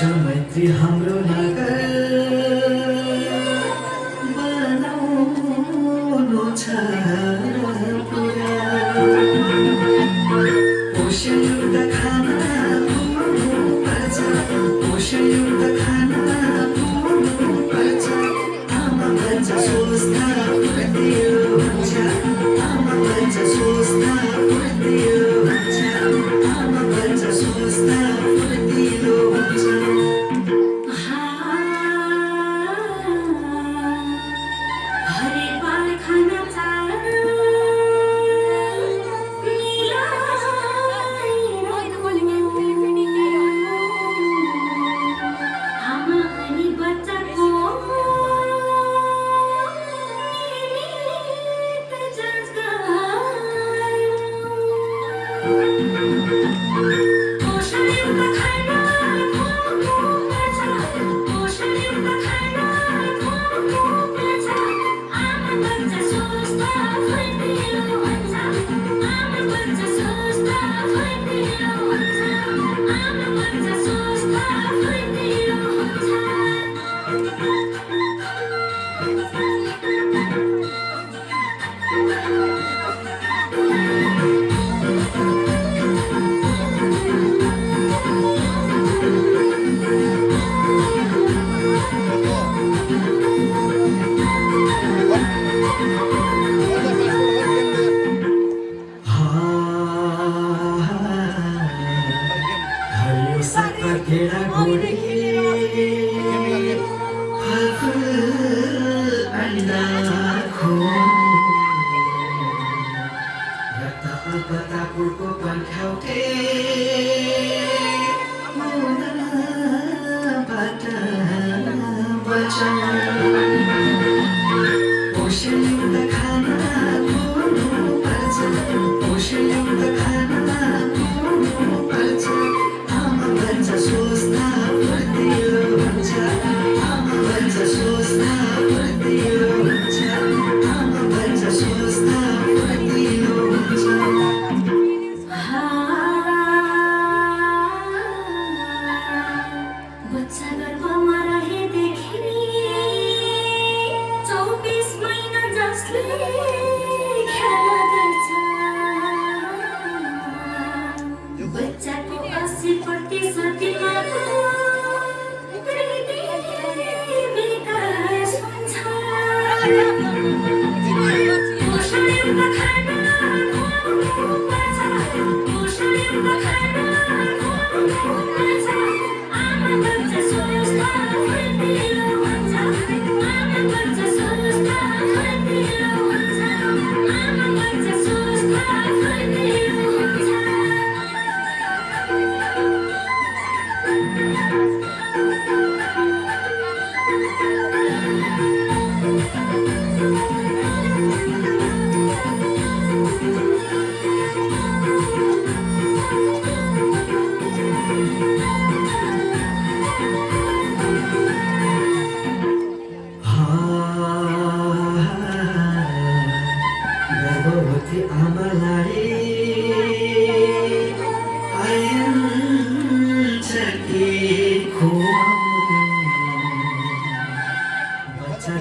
मैत्री हाम्रो नगर बनाउनु छ पुरा पोषणयुक्त खाना खुवाउनु पर्छ पोषणयुक्त खाना खुवाउनु पर्छ आमा बच्चा स्वस्थ फुर्तिलो हुन्छ आमा बच्चा स्वस्थ फुर्तिलो हुन्छ आमा बच्चा स्वस्थ फुर्तिलो हुन्छ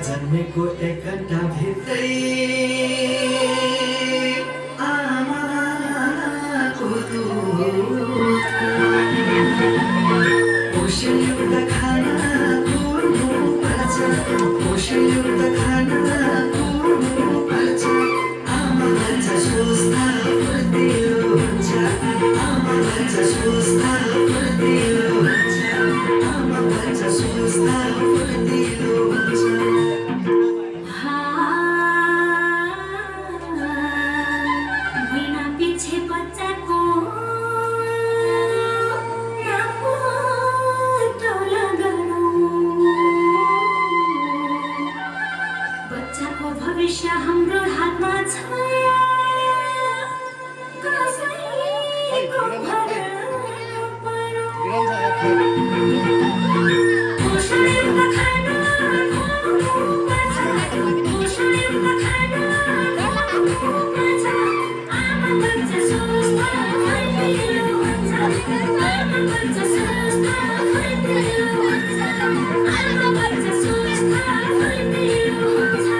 जन्मेको 1 घण्टा भित्रै आमाको दुध पोषणयुक्त खाना खुवाउनु पर्छ पोषणयुक्त खाना खुवाउनु पर्छ आमा बच्चा स्वस्थ फुर्तिलो हुन्छ आमा बच्चा स्वस्थ फुर्तिलो हुन्छ आमा बच्चा स्वस्थ फुर्तिलो हुन्छ भविष्य हाम्रो हातमा छ कसैको भर परो आमा बच्चा स्वस्थ फुर्तिलो हुन्छ आमा बच्चा स्वस्थ फुर्तिलो हुन्छ